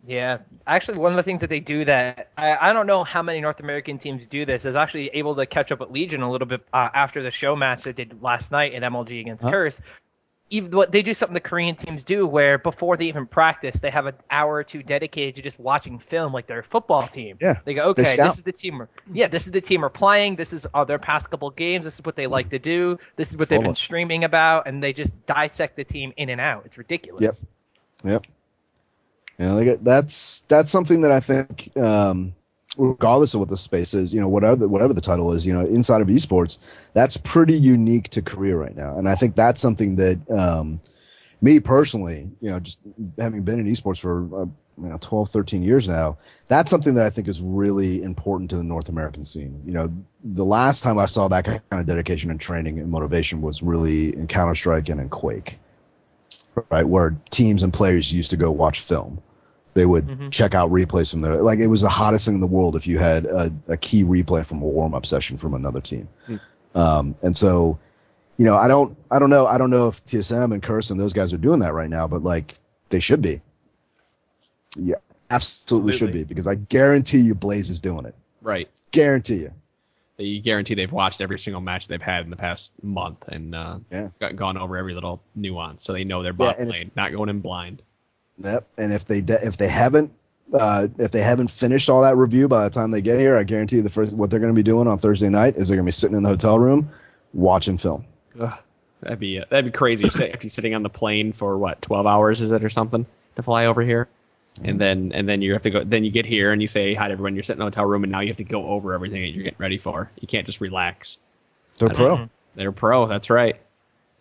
Yeah, actually, one of the things that they do that I don't know how many North American teams do this is actually able to catch up with Legion a little bit after the show match they did last night at MLG against Curse. Even what they do something the Korean teams do, where before they even practice, they have an hour or two dedicated to just watching film like their football team. Yeah, they go, okay, this is the team. This is the team we're playing. This is their past couple games. This is what they like to do. This is what they've been streaming about, and they just dissect the team in and out. It's ridiculous. Yep. Yeah, like that's something that I think, regardless of what the space is, you know, whatever the title is, you know, inside of esports, that's pretty unique to Korea right now. And I think that's something that, me personally, you know, just having been in esports for 12, 13 years now, that's something that I think is really important to the North American scene. You know, the last time I saw that kind of dedication and training and motivation was really in Counter-Strike and in Quake, right, where teams and players used to go watch film. They would check out replays from there. Like, it was the hottest thing in the world if you had a key replay from a warm-up session from another team. And so, you know, I don't know if TSM and Curse and those guys are doing that right now, but like, they should be. Yeah, absolutely should be, because I guarantee you Blaze is doing it. Right. Guarantee you. You guarantee they've watched every single match they've had in the past month and gone over every little nuance, so they know their bot lane, not going in blind. Yep, and if they haven't finished all that review by the time they get here, I guarantee you what they're going to be doing on Thursday night is they're going to be sitting in the hotel room watching film. Ugh, that'd be crazy if you're sitting on the plane for 12 hours is it or something to fly over here, and then you have to go. Then you get here and you say hi to everyone. You're sitting in the hotel room and now you have to go over everything that you're getting ready for. You can't just relax. They're pro. They're pro. That's right.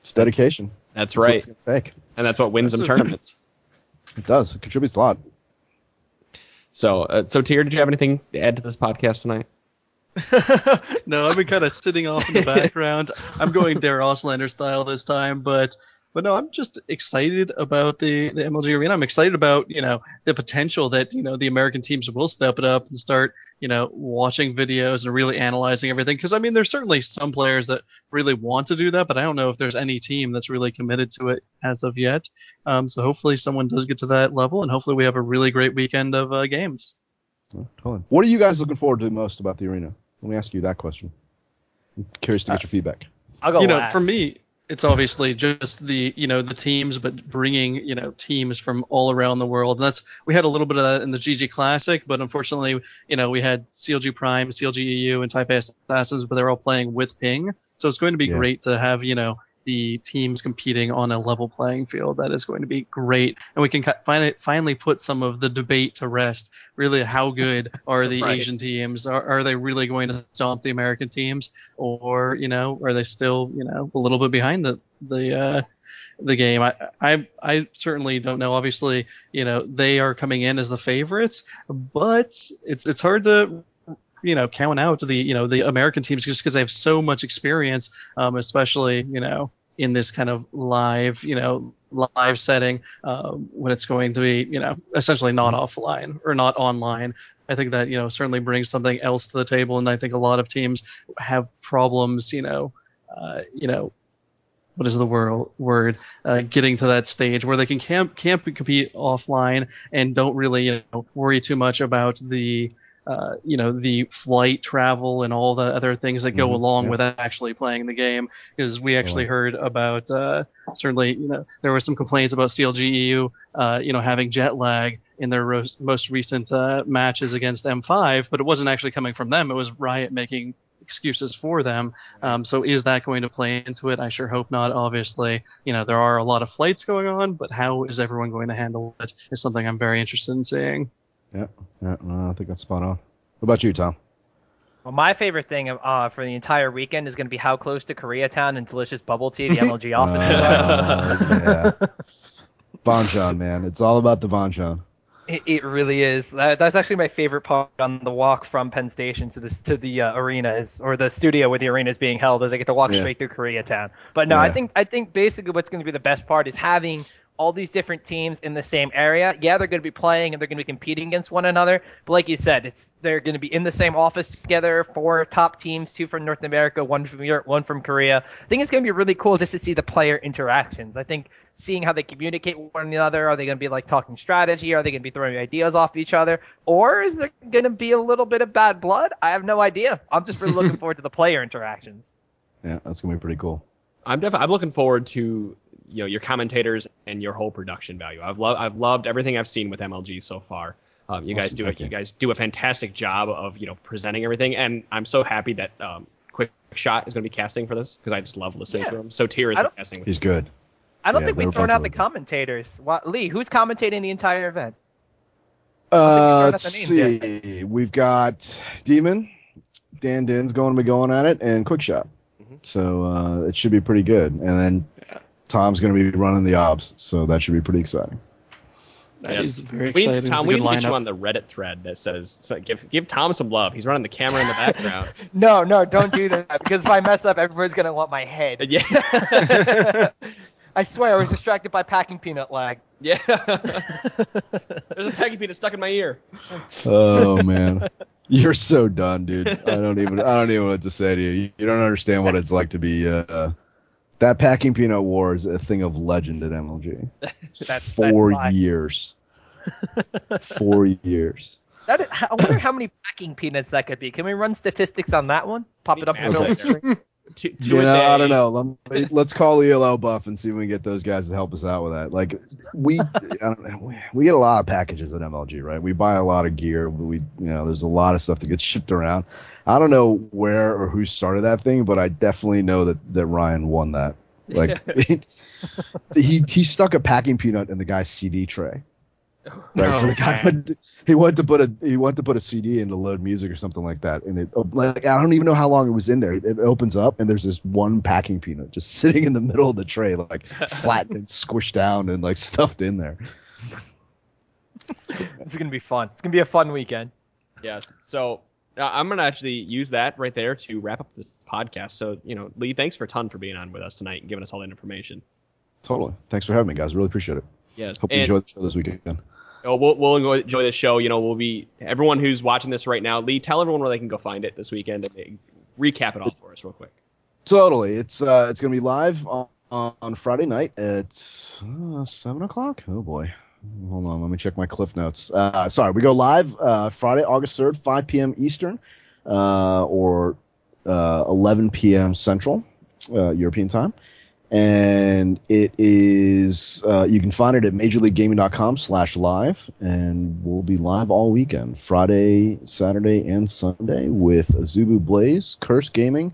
It's dedication. That's right. And that's what wins them tournaments. It does. It contributes a lot. So, Tier, did you have anything to add to this podcast tonight? No, I've been kind of sitting off in the background. I'm going Dare Auslander style this time, but no, I'm just excited about the MLG arena. I'm excited about, you know, the potential that, you know, the American teams will step it up and start, you know, watching videos and really analyzing everything. Because, I mean, there's certainly some players that really want to do that, but I don't know if there's any team that's really committed to it as of yet. So hopefully someone does get to that level, and hopefully we have a really great weekend of games. What are you guys looking forward to most about the arena? Let me ask you that question. I'm curious to get your feedback. I'll go last. For me, it's obviously just the teams, but bringing, teams from all around the world. And we had a little bit of that in the GG Classic, but unfortunately, we had CLG Prime, CLG EU, and Taipei Assassins, but they're all playing with ping. So it's going to be great to have, the teams competing on a level playing field. That is going to be great. And we can finally put some of the debate to rest. Really, how good are the Asian teams? Are they really going to stomp the American teams? Or, are they still, a little bit behind the game? I certainly don't know. Obviously, they are coming in as the favorites, but it's hard to count out the American teams just because they have so much experience, especially, in this kind of live setting, when it's going to be, essentially not offline or not online. I think that, certainly brings something else to the table. And I think a lot of teams have problems, what is the word? Getting to that stage where they can't compete offline and don't really, worry too much about the flight travel and all the other things that go along with actually playing the game. Because we actually heard about, certainly, there were some complaints about CLG EU, having jet lag in their most recent matches against M5, but it wasn't actually coming from them. It was Riot making excuses for them. So is that going to play into it? I sure hope not. Obviously, there are a lot of flights going on, but how is everyone going to handle it is something I'm very interested in seeing. Yeah, I think that's spot on. What about you, Tom? Well, my favorite thing for the entire weekend is going to be how close to Koreatown and delicious bubble tea the MLG offices are. Yeah. Bonchon, man. It's all about the Bonchon. It really is. That's actually my favorite part on the walk from Penn Station to the arena or the studio where the arena is being held, is I get to walk straight through Koreatown. But no, Yeah. I think basically what's going to be the best part is having all these different teams in the same area. Yeah, they're going to be playing and they're going to be competing against one another. But like you said, they're going to be in the same office together. 4 top teams, 2 from North America, 1 from Europe, 1 from Korea. I think it's going to be really cool just to see the player interactions. I think seeing how they communicate with one another. Are they going to be like talking strategy? Are they going to be throwing ideas off each other? Or is there going to be a little bit of bad blood? I have no idea. I'm just really looking forward to the player interactions. Yeah, that's going to be pretty cool. I'm looking forward to your commentators and your whole production value. I've loved everything I've seen with MLG so far. You guys do a fantastic job of presenting everything, and I'm so happy that Quick Shot is going to be casting for this because I just love listening to him. So Tier is casting. He's good. I don't think we've thrown out the commentators. Lee, who's commentating the entire event? Let's see. We've got Demon, Dan Din's going to be going at it, and Quick Shot. So it should be pretty good. And then Tom's going to be running the obs, so that should be pretty exciting. That is very exciting. Tom, we need to get you on the Reddit thread that says, give Tom some love. He's running the camera in the background. No, don't do that, because if I mess up, everyone's going to want my head. Yeah. I swear, I was distracted by packing peanut lag. Yeah. There's a packing peanut stuck in my ear. Oh man, you're so done, dude. I don't even know what to say to you. You don't understand what it's like to be. That packing peanut war is a thing of legend at MLG. That's 4 years. 4 years. I wonder how many packing peanuts that could be. Can we run statistics on that one? Pop it up in the screen. I don't know. Let's call ELO Buff and see if we can get those guys to help us out with that. Like we get a lot of packages at MLG, right? We buy a lot of gear. There's a lot of stuff that gets shipped around. I don't know where or who started that thing, but I definitely know that Ryan won that. Like he stuck a packing peanut in the guy's CD tray. Right, so the guy went to put a CD in to load music or something like that, and it I don't even know how long it was in there. It opens up and there's this one packing peanut just sitting in the middle of the tray, like flat and squished down and like stuffed in there. It's gonna be fun. It's gonna be a fun weekend. Yes. So I'm gonna actually use that right there to wrap up this podcast. So Lee, thanks for being on with us tonight and giving us all that information. Totally. Thanks for having me, guys. Really appreciate it. Yes. Hope you enjoy the show this weekend. We'll enjoy the show. We'll be everyone who's watching this right now. Lee, tell everyone where they can go find it this weekend and recap it all for us real quick. Totally. It's gonna be live on Friday night at 7:00. Oh boy. Hold on, let me check my Cliff Notes. Sorry, we go live Friday, August 3rd, 5 p.m. Eastern, or 11 p.m. Central European time. And it is you can find it at majorleaguegaming.com/live, and we'll be live all weekend, Friday, Saturday, and Sunday with Azubu Blaze, Curse Gaming,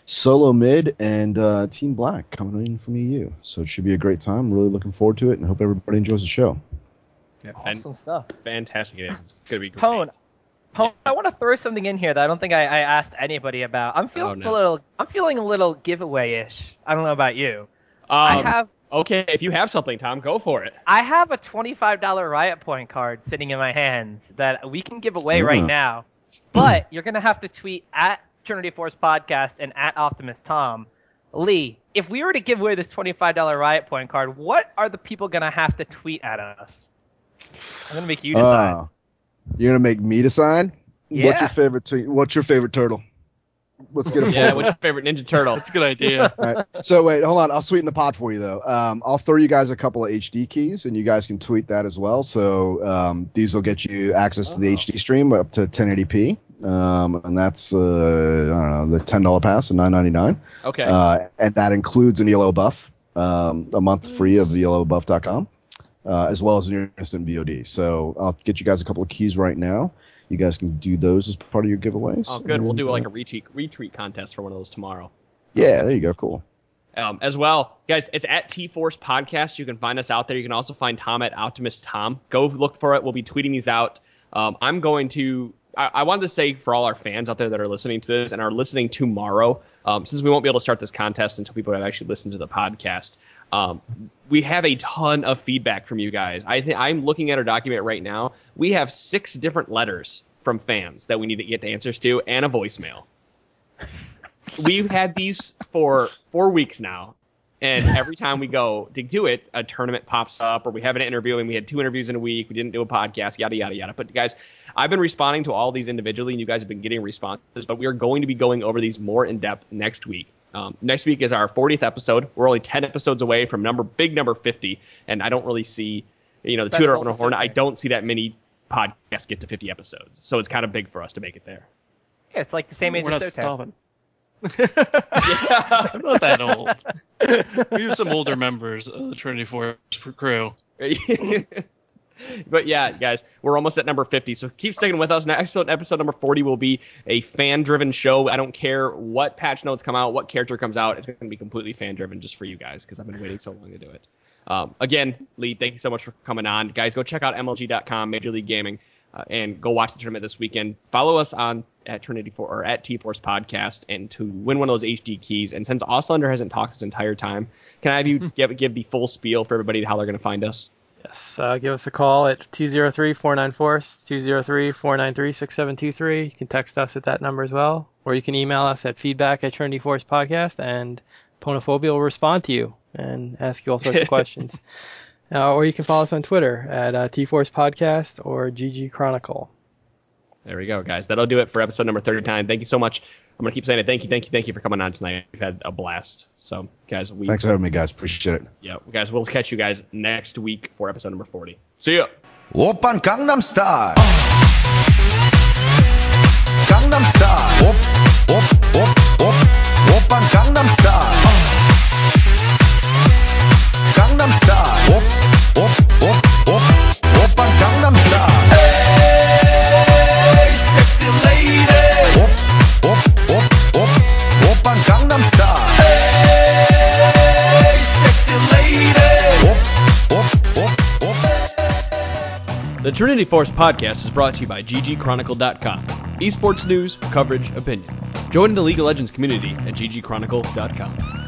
Solo Mid, and Team Black coming in from EU. So it should be a great time. Really looking forward to it, and hope everybody enjoys the show. Yeah, awesome stuff. Fantastic. It is. It's gonna be great. Pone, I want to throw something in here that I don't think I asked anybody about. I'm feeling a little giveaway-ish. I don't know about you. Okay, if you have something, Tom, go for it. I have a $25 Riot Point card sitting in my hands that we can give away right now. But you're gonna have to tweet at Trinity Force Podcast and at Optimus Tom. Lee, if we were to give away this $25 Riot Point card, what are the people gonna have to tweet at us? I'm gonna make you decide. You're gonna make me decide? Yeah. What's your favorite turtle? Let's get a poll. Yeah, what's your favorite Ninja Turtle? That's a good idea. All right. So wait, hold on. I'll sweeten the pot for you though. I'll throw you guys a couple of HD keys, and you guys can tweet that as well. So these will get you access to the HD stream up to 1080p, and that's I don't know, the $10 pass and $9.99. Okay. And that includes an ELO buff, a month free of ELObuff.com. As well as an instant VOD. So I'll get you guys a couple of keys right now. You guys can do those as part of your giveaways. Oh, good. We'll do like a retweet contest for one of those tomorrow. Yeah, there you go. Cool. As well, guys, it's at T-Force Podcast. You can find us out there. You can also find Tom at Optimus Tom. Go look for it. We'll be tweeting these out. I wanted to say for all our fans out there that are listening to this and are listening tomorrow, since we won't be able to start this contest until people have actually listened to the podcast, We have a ton of feedback from you guys. I'm looking at our document right now. We have 6 different letters from fans that we need to get answers to, and a voicemail. We've had these for 4 weeks now, and every time we go to do it, a tournament pops up, or we have an interview, and we had 2 interviews in a week. We didn't do a podcast, yada, yada, yada. But guys, I've been responding to all these individually, and you guys have been getting responses, but we are going to be going over these more in depth next week. Next week is our 40th episode. We're only 10 episodes away from big number 50, and I don't really see, the Tutor on a Horn. I don't see that many podcasts get to 50 episodes, so it's kind of big for us to make it there. Yeah, it's like the same age We're as not Sotan. stopping. I'm not that old. We have some older members of the Trinity Force crew. But yeah, guys, we're almost at number 50, so keep sticking with us. Next episode number 40 will be a fan-driven show. I don't care what patch notes come out, what character comes out. It's going to be completely fan-driven just for you guys, because I've been waiting so long to do it. Again, Lee, thank you so much for coming on. Guys, go check out MLG.com, Major League Gaming, and go watch the tournament this weekend. Follow us at Trinity or at T-Force Podcast, and to win one of those HD keys. And since Auslander hasn't talked this entire time, can I have you give the full spiel for everybody how they're going to find us? Yes, give us a call at 203-494, 203-493-6723. You can text us at that number as well, or you can email us at feedback@TrinityForcePodcast, and Ponophobia will respond to you and ask you all sorts of questions. Or you can follow us on Twitter at TForce Podcast or GG Chronicle. There we go, guys. That'll do it for episode number 39. Thank you so much. I'm going to keep saying it. Thank you for coming on tonight. We've had a blast. So, guys, Thanks for having me, guys. Appreciate it. Yeah, guys, we'll catch you guys next week for episode number 40. See ya. Oppan Gangnam Style. Gangnam Style. Oppan Gangnam Style. Gangnam Style. Oppan Gangnam Style. Hey, sexy lady. Oppan Gangnam Style. Hey, sexy lady. The Trinity Force Podcast is brought to you by ggchronicle.com. Esports news, coverage, opinion. Join the League of Legends community at ggchronicle.com.